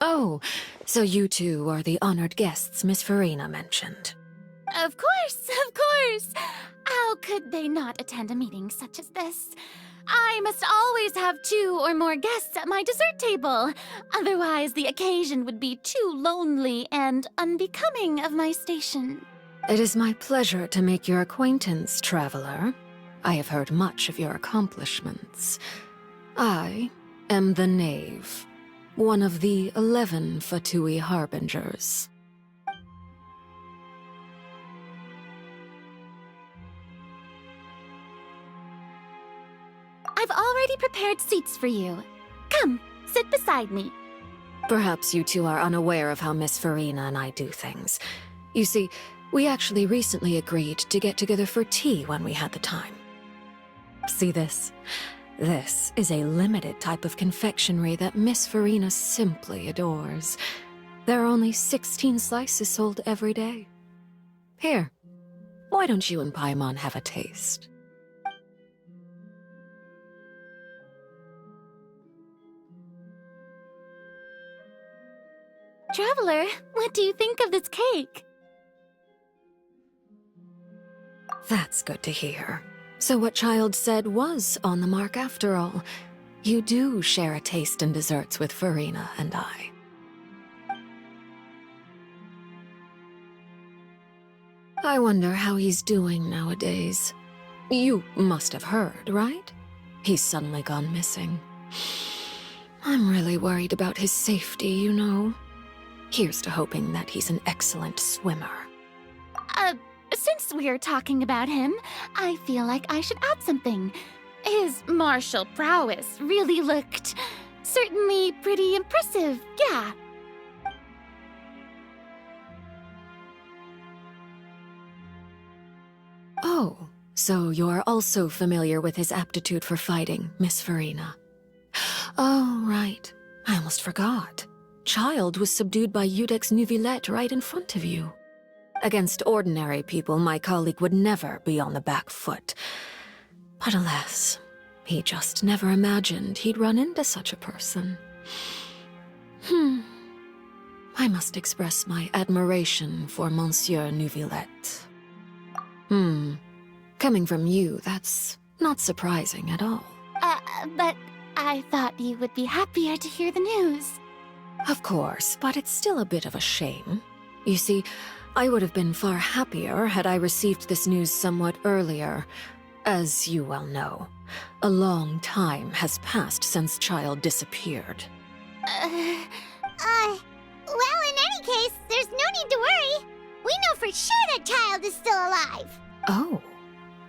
Oh, so you two are the honored guests Miss Farina mentioned. Of course, of course! How could they not attend a meeting such as this? I must always have 2 or more guests at my dessert table. Otherwise, the occasion would be too lonely and unbecoming of my station. It is my pleasure to make your acquaintance, traveler. I have heard much of your accomplishments. I am the Knave, one of the 11 Fatui Harbingers. I've already prepared seats for you. Come, sit beside me. Perhaps you two are unaware of how Miss Farina and I do things. You see, we actually recently agreed to get together for tea when we had the time. See this? This is a limited type of confectionery that Miss Farina simply adores. There are only 16 slices sold every day. Here, why don't you and Paimon have a taste? Traveler, what do you think of this cake? That's good to hear. So what Child said was on the mark after all. You do share a taste in desserts with Farina and I. I wonder how he's doing nowadays. You must have heard, right? He's suddenly gone missing. I'm really worried about his safety, you know. Here's to hoping that he's an excellent swimmer. Since we're talking about him, I feel like I should add something. His martial prowess really looked certainly pretty impressive, yeah. Oh, so you're also familiar with his aptitude for fighting, Miss Farina. Oh, right. I almost forgot. Child was subdued by Udex Nuvillette right in front of you. Against ordinary people, my colleague would never be on the back foot. But alas, he just never imagined he'd run into such a person. I must express my admiration for Monsieur Nuvillette. Coming from you, that's not surprising at all. But I thought you would be happier to hear the news. Of course, but it's still a bit of a shame. You see, I would have been far happier had I received this news somewhat earlier. As you well know, a long time has passed since Child disappeared. Well, in any case, there's no need to worry. We know for sure that Child is still alive. Oh,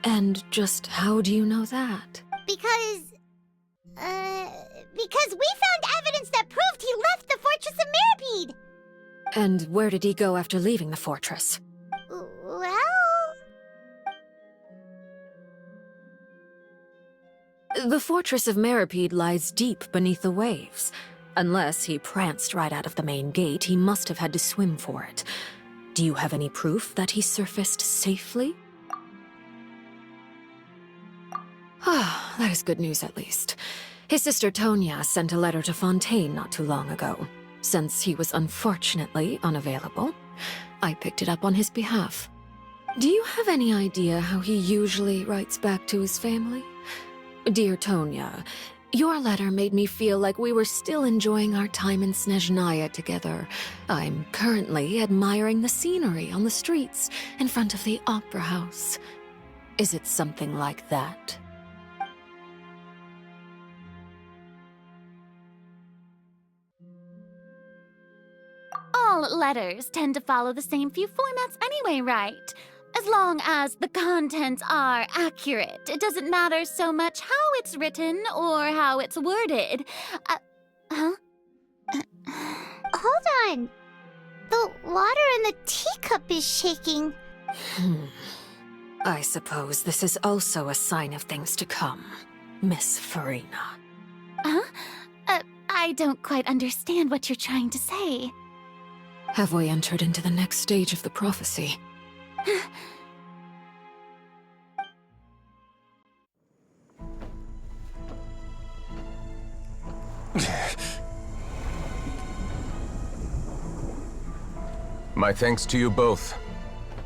and just how do you know that? Because we found evidence that proved he left the Fortress of Mirapede. And where did he go after leaving the fortress? Well... The Fortress of Mirapede lies deep beneath the waves. Unless he pranced right out of the main gate, he must have had to swim for it. Do you have any proof that he surfaced safely? Ah, that is good news at least. His sister Tonya sent a letter to Fontaine not too long ago. Since he was unfortunately unavailable, I picked it up on his behalf. Do you have any idea how he usually writes back to his family? Dear Tonya, your letter made me feel like we were still enjoying our time in Snezhnaya together. I'm currently admiring the scenery on the streets in front of the opera house. Is it something like that? All letters tend to follow the same few formats anyway, right? As long as the contents are accurate, it doesn't matter so much how it's written or how it's worded. Huh? Hold on. The water in the teacup is shaking. I suppose this is also a sign of things to come, Miss Farina. Huh? I don't quite understand what you're trying to say. Have we entered into the next stage of the prophecy? My thanks to you both.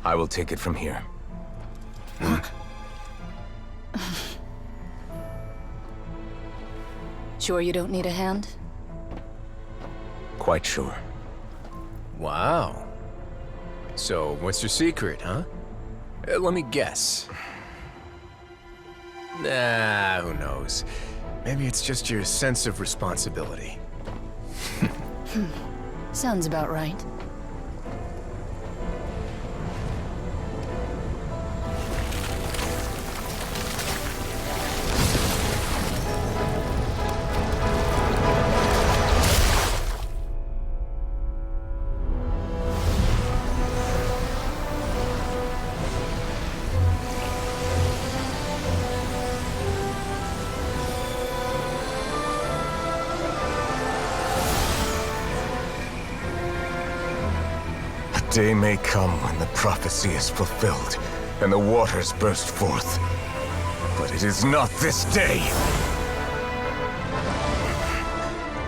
I will take it from here. Sure you don't need a hand? Quite sure. Wow. So, what's your secret, huh? Let me guess. Nah, who knows? Maybe it's just your sense of responsibility. Sounds about right. A day may come when the prophecy is fulfilled, and the waters burst forth. But it is not this day!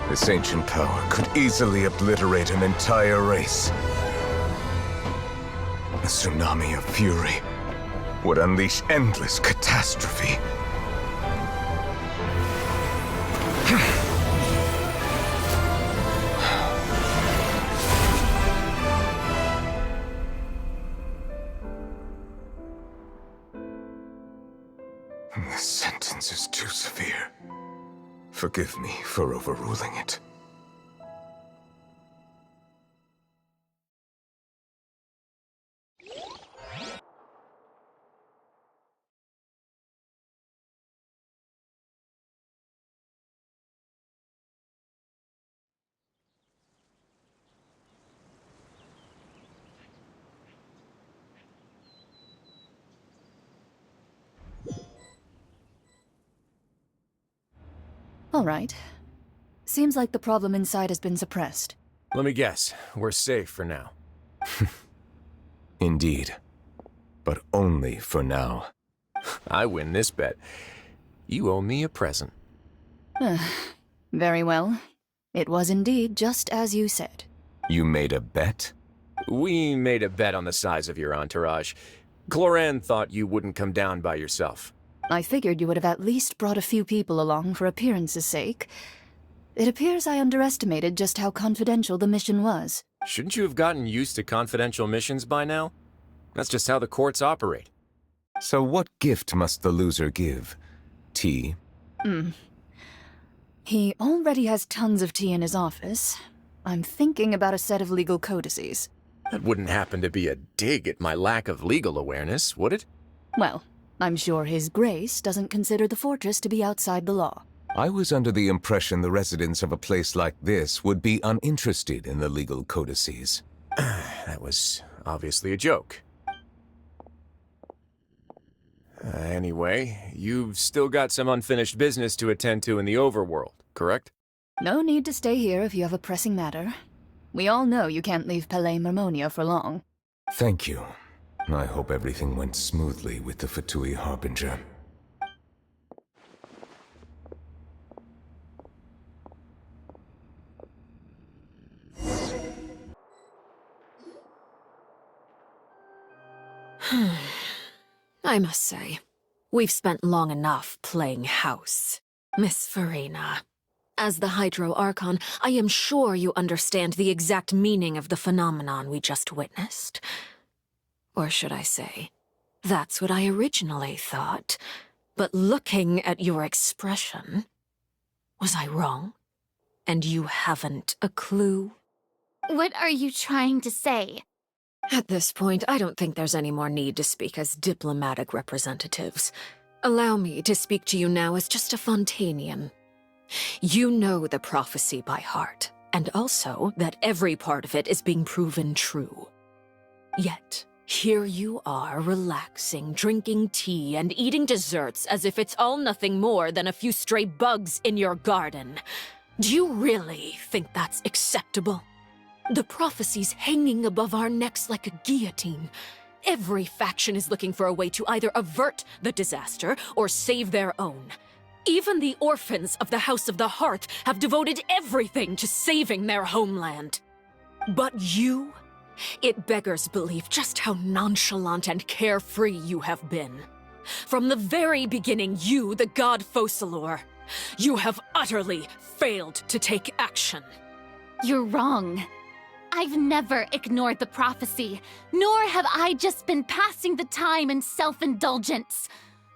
This ancient power could easily obliterate an entire race. A tsunami of fury would unleash endless catastrophe. This sentence is too severe. Forgive me for overruling it. All right. Seems like the problem inside has been suppressed. Let me guess, we're safe for now. Indeed. But only for now. I win this bet. You owe me a present. Very well. It was indeed just as you said. You made a bet? We made a bet on the size of your entourage. Cloran thought you wouldn't come down by yourself. I figured you would have at least brought a few people along for appearance's sake. It appears I underestimated just how confidential the mission was. Shouldn't you have gotten used to confidential missions by now? That's just how the courts operate. So what gift must the loser give? Tea? He already has tons of tea in his office. I'm thinking about a set of legal codices. That wouldn't happen to be a dig at my lack of legal awareness, would it? Well, I'm sure His Grace doesn't consider the fortress to be outside the law. I was under the impression the residents of a place like this would be uninterested in the legal codices. That was obviously a joke. Anyway, you've still got some unfinished business to attend to in the overworld, correct? No need to stay here if you have a pressing matter. We all know you can't leave Palais Mermonia for long. Thank you. I hope everything went smoothly with the Fatui Harbinger. I must say, we've spent long enough playing house. Miss Farina, as the Hydro Archon, I am sure you understand the exact meaning of the phenomenon we just witnessed. Or should I say, that's what I originally thought. But looking at your expression, was I wrong? And you haven't a clue? What are you trying to say? At this point, I don't think there's any more need to speak as diplomatic representatives. Allow me to speak to you now as just a Fontanian. You know the prophecy by heart, and also that every part of it is being proven true. Yet, here you are relaxing, drinking tea, and eating desserts as if it's all nothing more than a few stray bugs in your garden. Do you really think that's acceptable? The prophecy's hanging above our necks like a guillotine. Every faction is looking for a way to either avert the disaster or save their own. Even the orphans of the House of the Hearth have devoted everything to saving their homeland. But you It beggars belief just how nonchalant and carefree you have been. From the very beginning, you, the god Focalor, you have utterly failed to take action. You're wrong. I've never ignored the prophecy, nor have I just been passing the time in self-indulgence.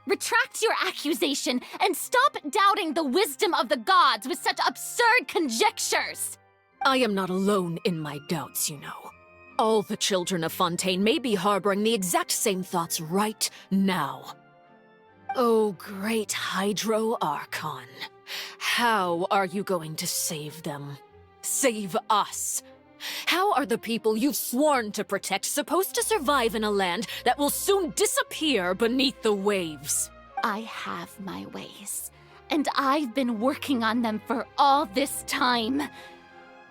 Retract your accusation and stop doubting the wisdom of the gods with such absurd conjectures! I am not alone in my doubts, you know. All the children of Fontaine may be harboring the exact same thoughts right now. Oh, great Hydro Archon. How are you going to save them? Save us? How are the people you've sworn to protect supposed to survive in a land that will soon disappear beneath the waves? I have my ways, and I've been working on them for all this time.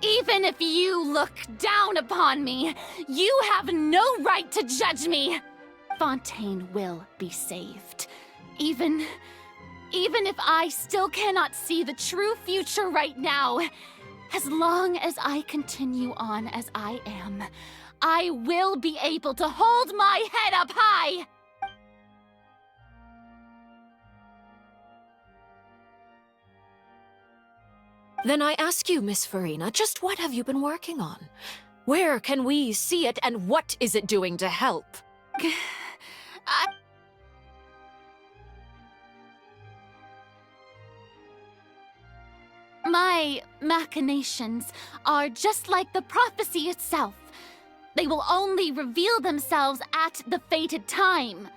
Even if you look down upon me, you have no right to judge me. Fontaine will be saved. Even if I still cannot see the true future right now, as long as I continue on as I am, I will be able to hold my head up high! Then I ask you, Miss Farina, just what have you been working on? Where can we see it, and what is it doing to help? My machinations are just like the prophecy itself. They will only reveal themselves at the fated time.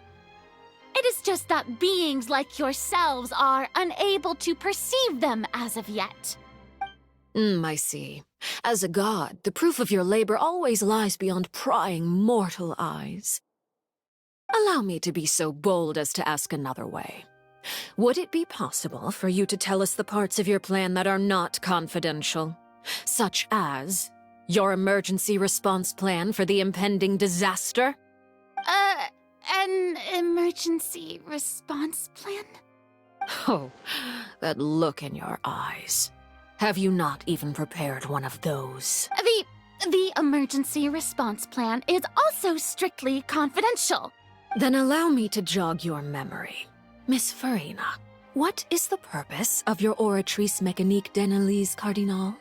It is just that beings like yourselves are unable to perceive them as of yet. I see. As a god, the proof of your labor always lies beyond prying mortal eyes. Allow me to be so bold as to ask another way. Would it be possible for you to tell us the parts of your plan that are not confidential? Such as your emergency response plan for the impending disaster? An emergency response plan? Oh, that look in your eyes. Have you not even prepared one of those? The emergency response plan is also strictly confidential. Then allow me to jog your memory. Miss Farina, what is the purpose of your Oratrice Mécanique d'Annelise Cardinal?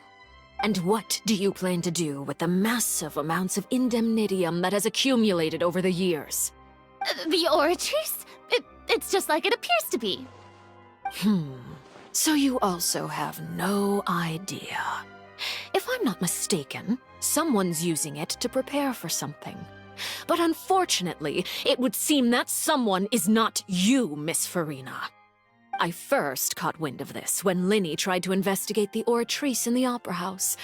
And what do you plan to do with the massive amounts of indemnitium that has accumulated over the years? The Oratrice? It's just like it appears to be. So you also have no idea. If I'm not mistaken, someone's using it to prepare for something. But unfortunately, it would seem that someone is not you, Miss Farina. I first caught wind of this when Linny tried to investigate the Oratrice in the Opera House.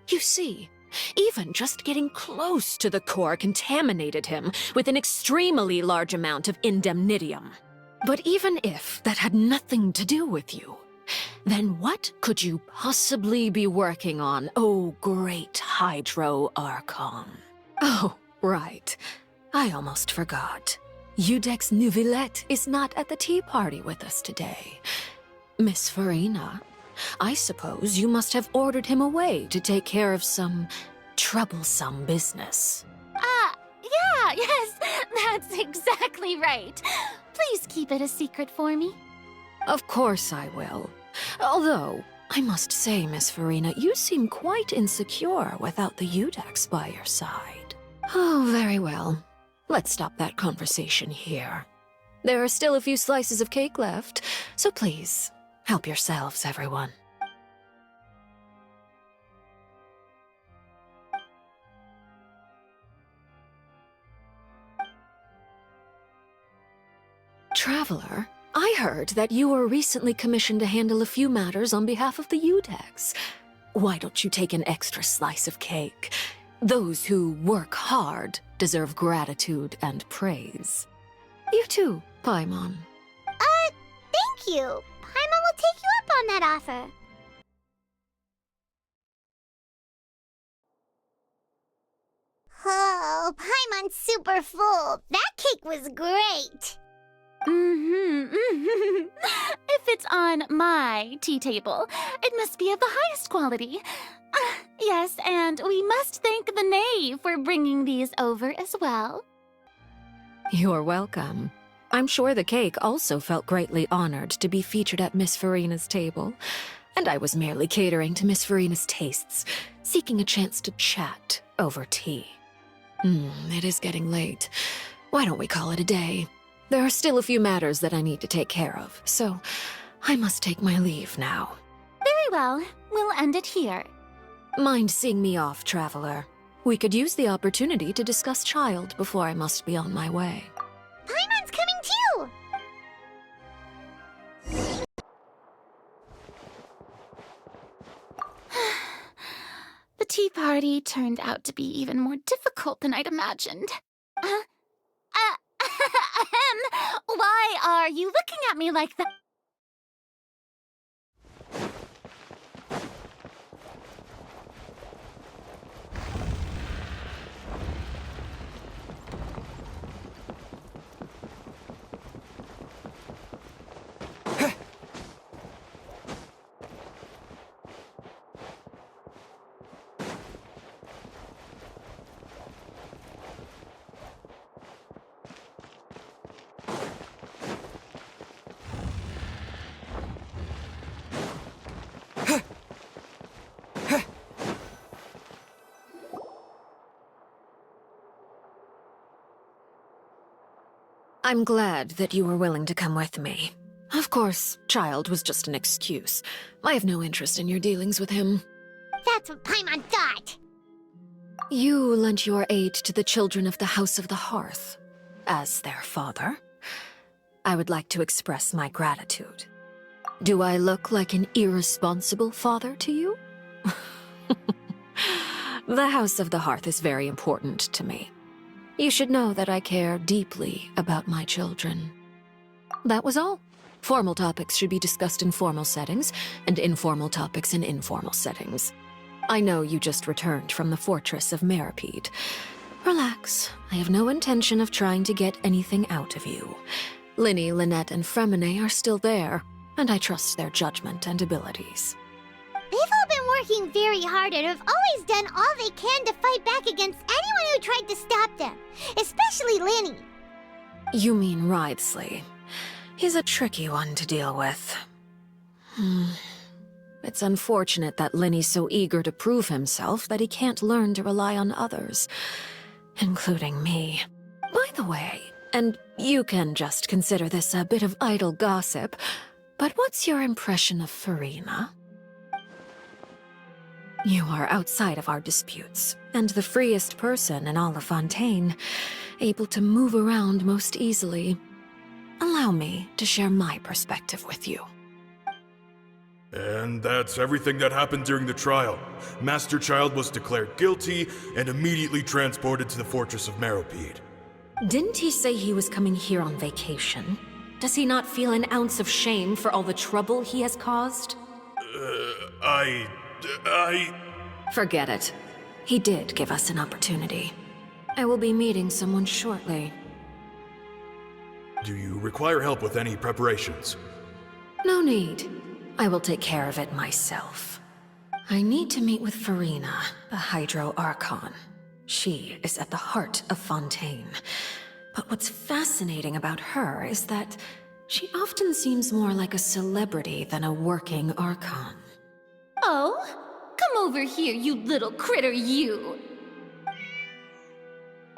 You see, even just getting close to the core contaminated him with an extremely large amount of indemnitium. But even if that had nothing to do with you, then what could you possibly be working on, oh great Hydro Archon? Oh, right. I almost forgot. Udex Neuvillette is not at the tea party with us today. Miss Farina, I suppose you must have ordered him away to take care of some troublesome business. Yes, that's exactly right. Please keep it a secret for me. Of course I will. Although, I must say, Miss Farina, you seem quite insecure without the Udex by your side. Oh, very well. Let's stop that conversation here. There are still a few slices of cake left, so please, help yourselves, everyone. Traveler, I heard that you were recently commissioned to handle a few matters on behalf of the Udex. Why don't you take an extra slice of cake? Those who work hard deserve gratitude and praise. You too, Paimon. Thank you. Paimon will take you up on that offer. Oh, Paimon's super full. That cake was great. If it's on my tea table, it must be of the highest quality. Yes, and we must thank the knave for bringing these over as well. You're welcome. I'm sure the cake also felt greatly honored to be featured at Miss Farina's table, and I was merely catering to Miss Farina's tastes, seeking a chance to chat over tea. It is getting late. Why don't we call it a day? There are still a few matters that I need to take care of, so I must take my leave now. Very well, we'll end it here. Mind seeing me off, traveler. We could use the opportunity to discuss Child before I must be on my way. Paimon's coming too! The tea party turned out to be even more difficult than I'd imagined. Why are you looking at me like that? I'm glad that you were willing to come with me. Of course, Child was just an excuse. I have no interest in your dealings with him. That's what Paimon thought. You lent your aid to the children of the House of the Hearth. As their father, I would like to express my gratitude. Do I look like an irresponsible father to you? The House of the Hearth is very important to me. You should know that I care deeply about my children. That was all. Formal topics should be discussed in formal settings, and informal topics in informal settings. I know you just returned from the fortress of Meripede. Relax. I have no intention of trying to get anything out of you. Linny, Lynette, and Fremine are still there, and I trust their judgment and abilities. They've all been working very hard and have always done all they can to fight back against anyone who tried to stop them, especially Linny. You mean Wriothesley. He's a tricky one to deal with. It's unfortunate that Linny's so eager to prove himself that he can't learn to rely on others, including me. By the way, and you can just consider this a bit of idle gossip, but what's your impression of Farina? You are outside of our disputes, and the freest person in all of Fontaine, able to move around most easily. Allow me to share my perspective with you. And that's everything that happened during the trial. Master Child was declared guilty and immediately transported to the Fortress of Meripede. Didn't he say he was coming here on vacation? Does he not feel an ounce of shame for all the trouble he has caused? Forget it. He did give us an opportunity. I will be meeting someone shortly. Do you require help with any preparations? No need. I will take care of it myself. I need to meet with Farina, the Hydro Archon. She is at the heart of Fontaine. But what's fascinating about her is that she often seems more like a celebrity than a working Archon. Oh? Come over here, you little critter, you!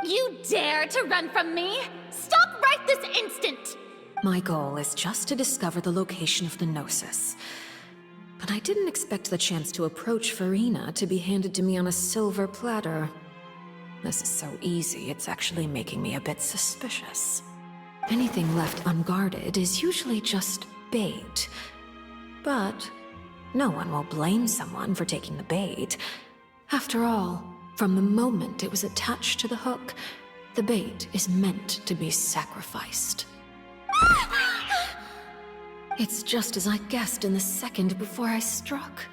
You dare to run from me? Stop right this instant! My goal is just to discover the location of the Gnosis. But I didn't expect the chance to approach Farina to be handed to me on a silver platter. This is so easy, it's actually making me a bit suspicious. Anything left unguarded is usually just bait. But no one will blame someone for taking the bait. After all, from the moment it was attached to the hook, the bait is meant to be sacrificed. It's just as I guessed in the second before I struck.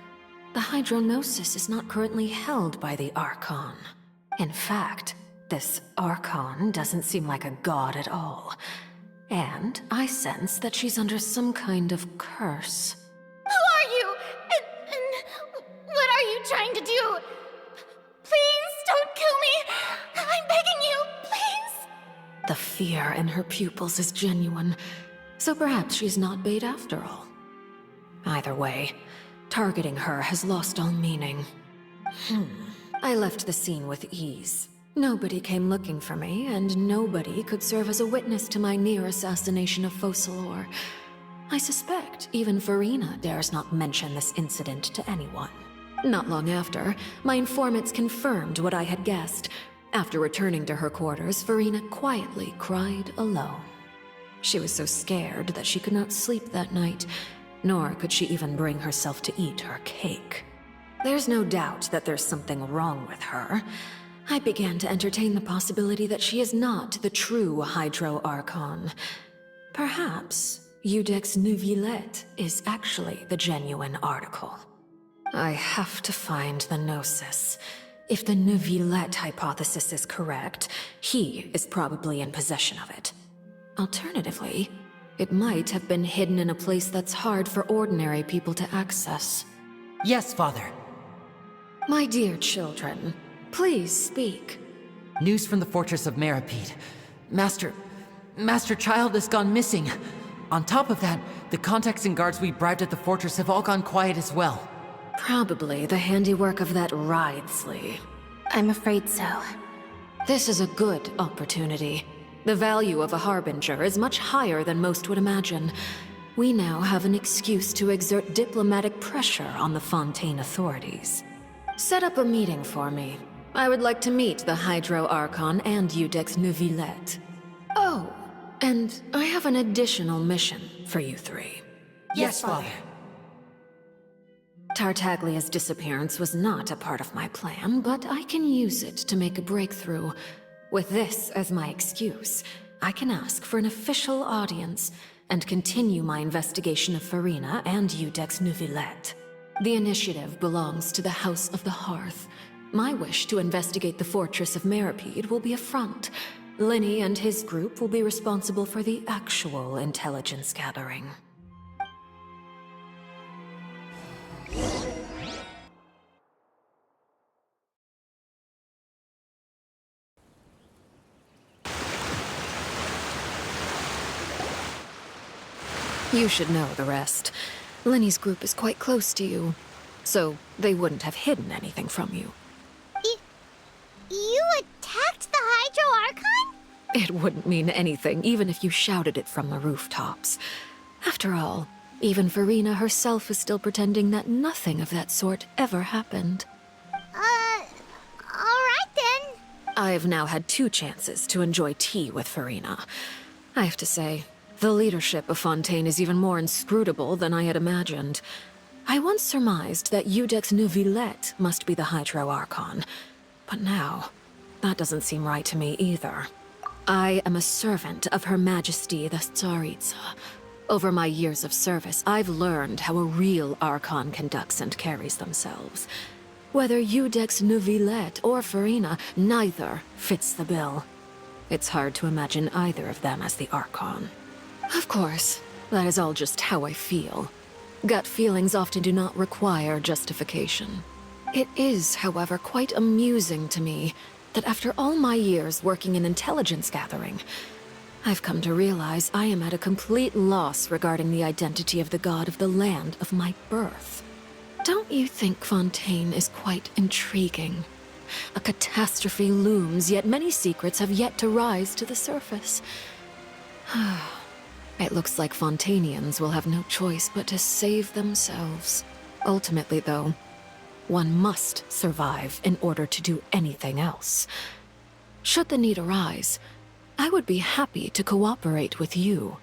The Hydronosis is not currently held by the Archon. In fact, this Archon doesn't seem like a god at all. And I sense that she's under some kind of curse. Who are you? And what are you trying to do? The fear in her pupils is genuine, so perhaps she's not bait after all. Either way, targeting her has lost all meaning. I left the scene with ease. Nobody came looking for me, and nobody could serve as a witness to my near assassination of Focalor. I suspect even Farina dares not mention this incident to anyone. Not long after, my informants confirmed what I had guessed. After returning to her quarters, Farina quietly cried alone. She was so scared that she could not sleep that night, nor could she even bring herself to eat her cake. There's no doubt that there's something wrong with her. I began to entertain the possibility that she is not the true Hydro Archon. Perhaps Iudex Neuvillette is actually the genuine article. I have to find the Gnosis. If the Neuvillette hypothesis is correct, he is probably in possession of it. Alternatively, it might have been hidden in a place that's hard for ordinary people to access. Yes, Father. My dear children, please speak. News from the Fortress of Meripede. Master Child has gone missing. On top of that, the contacts and guards we bribed at the fortress have all gone quiet as well. Probably the handiwork of that Wriothesley. I'm afraid so. This is a good opportunity. The value of a Harbinger is much higher than most would imagine. We now have an excuse to exert diplomatic pressure on the Fontaine authorities. Set up a meeting for me. I would like to meet the Hydro Archon and Iudex Neuvillette. Oh, and I have an additional mission for you three. Yes, Father. Tartaglia's disappearance was not a part of my plan, but I can use it to make a breakthrough. With this as my excuse, I can ask for an official audience and continue my investigation of Farina and Iudex Neuvillette. The initiative belongs to the House of the Hearth. My wish to investigate the Fortress of Meripede will be a front. Linny and his group will be responsible for the actual intelligence gathering. You should know the rest. Lenny's group is quite close to you, so they wouldn't have hidden anything from you. You attacked the Hydro Archon? It wouldn't mean anything, even if you shouted it from the rooftops. After all, even Farina herself is still pretending that nothing of that sort ever happened. Alright then. I've now had 2 chances to enjoy tea with Farina. I have to say, the leadership of Fontaine is even more inscrutable than I had imagined. I once surmised that Iudex Neuvillette must be the Hydro Archon, but now, that doesn't seem right to me either. I am a servant of Her Majesty the Tsaritsa. Over my years of service, I've learned how a real Archon conducts and carries themselves. Whether Iudex Neuvillette or Farina, neither fits the bill. It's hard to imagine either of them as the Archon. Of course, that is all just how I feel. Gut feelings often do not require justification. It is, however, quite amusing to me that after all my years working in intelligence gathering, I've come to realize I am at a complete loss regarding the identity of the god of the land of my birth. Don't you think Fontaine is quite intriguing? A catastrophe looms, yet many secrets have yet to rise to the surface. It looks like Fontainians will have no choice but to save themselves. Ultimately, though, one must survive in order to do anything else. Should the need arise, I would be happy to cooperate with you.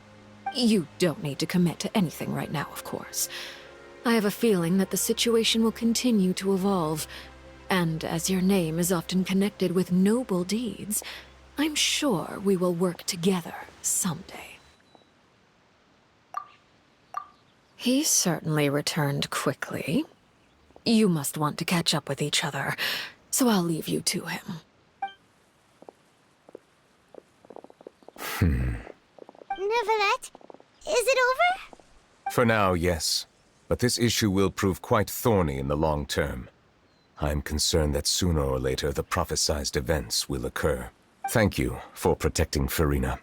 You don't need to commit to anything right now, of course. I have a feeling that the situation will continue to evolve, and as your name is often connected with noble deeds, I'm sure we will work together someday. He certainly returned quickly. You must want to catch up with each other, so I'll leave you to him. Neuvillette, is it over? For now, yes. But this issue will prove quite thorny in the long term. I'm concerned that sooner or later the prophesized events will occur. Thank you for protecting Farina.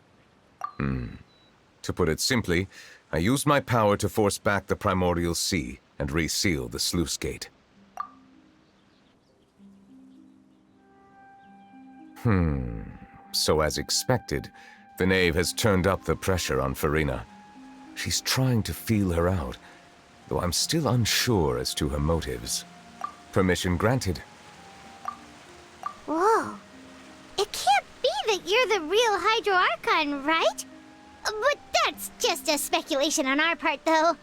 To put it simply, I used my power to force back the primordial sea and reseal the sluice gate. So as expected, the knave has turned up the pressure on Farina. She's trying to feel her out, though I'm still unsure as to her motives. Permission granted. Whoa. It can't be that you're the real Hydro Archon, right? But that's just a speculation on our part, though.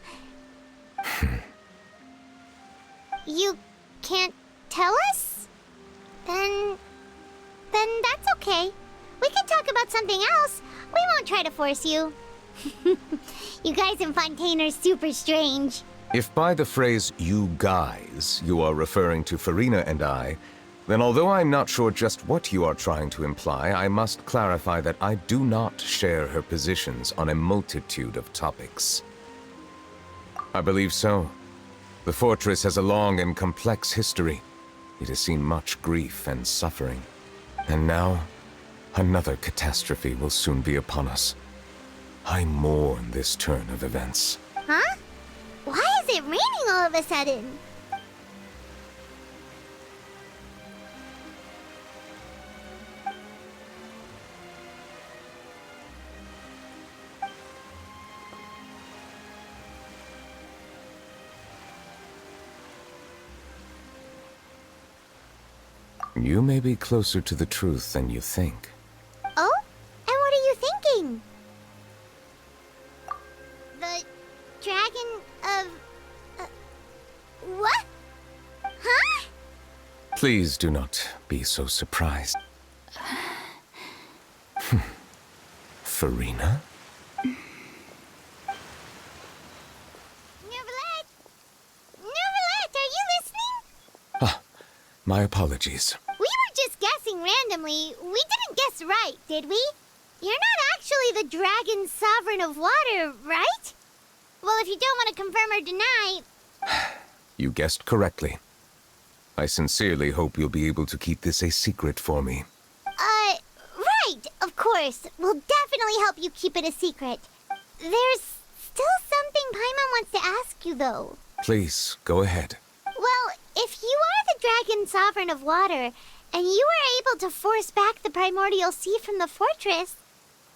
You can't tell us? Then that's okay. We can talk about something else. We won't try to force you. You guys in Fontaine are super strange. If by the phrase, you guys, you are referring to Farina and I, then although I'm not sure just what you are trying to imply, I must clarify that I do not share her positions on a multitude of topics. I believe so. The fortress has a long and complex history. It has seen much grief and suffering. And now, another catastrophe will soon be upon us. I mourn this turn of events. Huh? Why is it raining all of a sudden? You may be closer to the truth than you think. Oh? And what are you thinking? The dragon of... what? Huh? Please do not be so surprised. Farina? Neverlet! Neverlet, are you listening? Ah, my apologies. We were just guessing randomly. We didn't guess right, did we? You're not actually the dragon sovereign of water, right? Well, if you don't want to confirm or deny... You guessed correctly. I sincerely hope you'll be able to keep this a secret for me. Right, of course. We'll definitely help you keep it a secret. There's still something Paimon wants to ask you, though. Please, go ahead. Well, if you are the dragon sovereign of water, and you were able to force back the primordial sea from the fortress,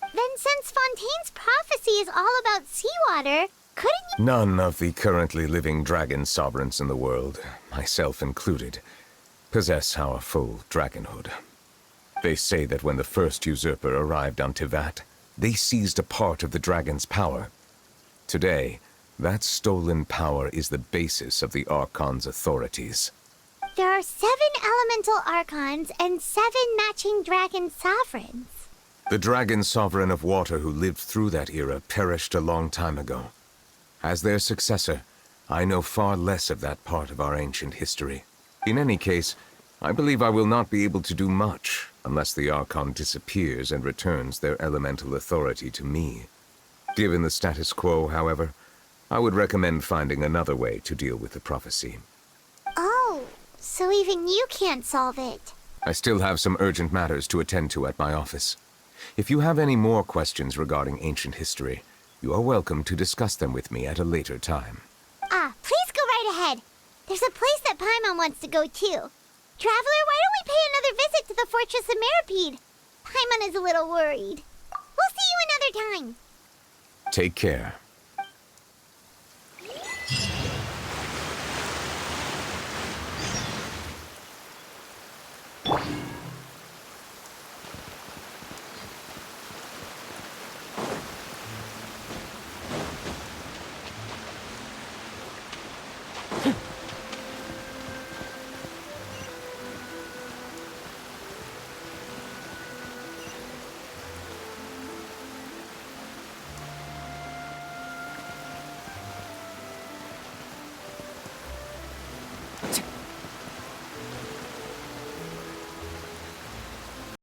then since Fontaine's prophecy is all about seawater, couldn't you... None of the currently living dragon sovereigns in the world, myself included, possess our full dragonhood. They say that when the first usurper arrived on Tivat, they seized a part of the dragon's power. Today, that stolen power is the basis of the Archon's authorities. There are 7 elemental archons and 7 matching dragon sovereigns. The dragon sovereign of water who lived through that era perished a long time ago. As their successor, I know far less of that part of our ancient history. In any case, I believe I will not be able to do much unless the Archon disappears and returns their elemental authority to me. Given the status quo, however, I would recommend finding another way to deal with the prophecy. Oh, so even you can't solve it. I still have some urgent matters to attend to at my office. If you have any more questions regarding ancient history, you are welcome to discuss them with me at a later time. Please go right ahead. There's a place that Paimon wants to go too. Traveler, why don't we pay another visit to the Fortress of Meripede? Paimon is a little worried. We'll see you another time. Take care.